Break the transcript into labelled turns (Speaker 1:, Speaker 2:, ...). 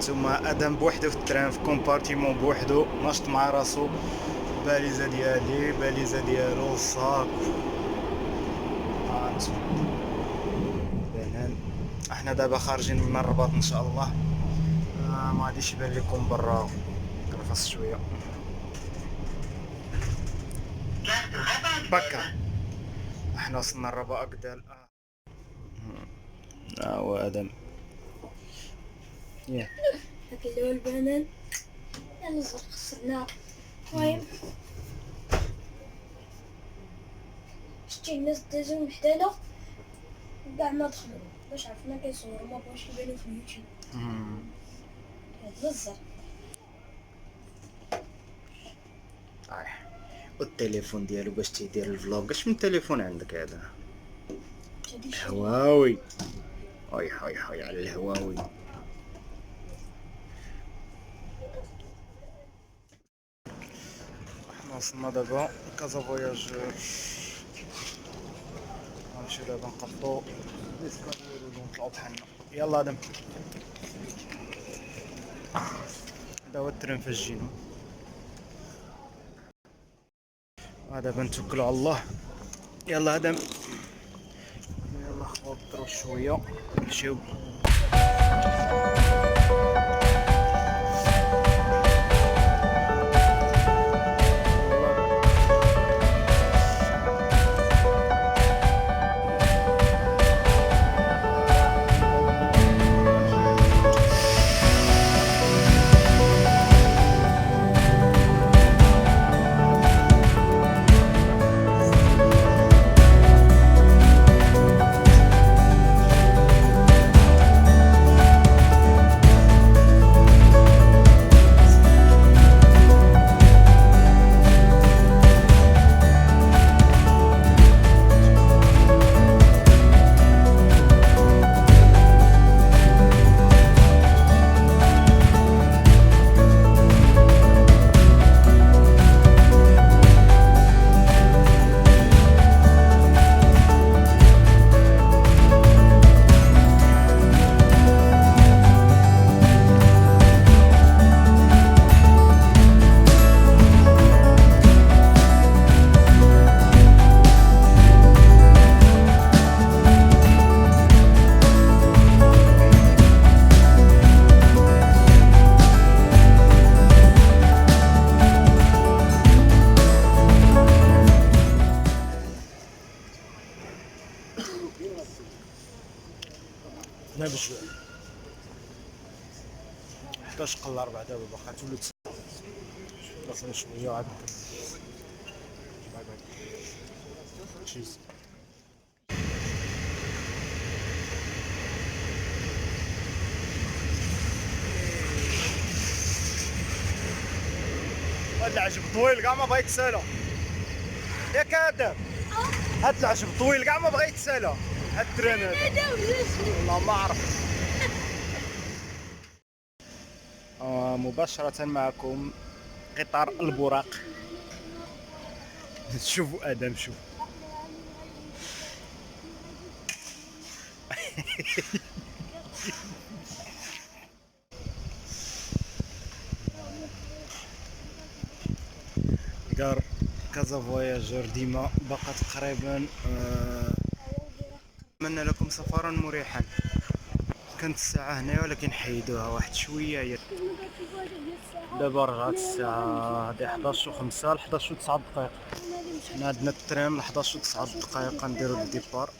Speaker 1: هانتوما ادم بوحدو في التران في كومبارتيمون بوحدو ناشط مع راسو، باليزه ديالي باليزه ديالو الصاك. بنان احنا دابا خارجين من الرباط ان شاء الله. ما غاديش يبان لكم برا كنفص شويه بكا. احنا وصلنا الرباط قدال. هو ادم
Speaker 2: هاك اللي هو البنان يلا خسرناه. المهم شتي الناس دازو حدانا كاع ما دخلوا باش عرفنا كيصوروا ما بغاوش يبانو في اليوتيوب. هذا الزر
Speaker 1: والتليفون ديالو باش تيدير الفلوق. اش من تليفون عندك هذا؟ هواوي. هاي على الهواوي. احنا وصلنا دابا كازا فواياجور. غنمشيو دابا نقبطو ليسكالير ونطلعو بحالنا. يلا ادم هذا هو الترين فاش جينا. دابا نتوكلو على الله. يلا ادم يلا خبطرو شويه نمشيو. لا بشوي 11 قل 4 دابا باقا تولي باقي شويه عاد تشيز. هاد العجب طويل كاع ما بغا يتسالى ياك ادم. هاد العجب طويل كاع ما بغا يتسالى هاد التران هذا والله ما عرف. مباشرة معكم قطار البراق. شوفوا ادم شوف دار كازا فواياجور ديما باقا تقريبا. اتمنى لكم سفرا مريحا. كانت الساعة هنايا ولكن حيدوها واحد شوية. هي دابا رجعت الساعة هادي 11:05 11:09 دقائق. حنا عندنا الترين 11:09 دقائق غنديرو الديبار.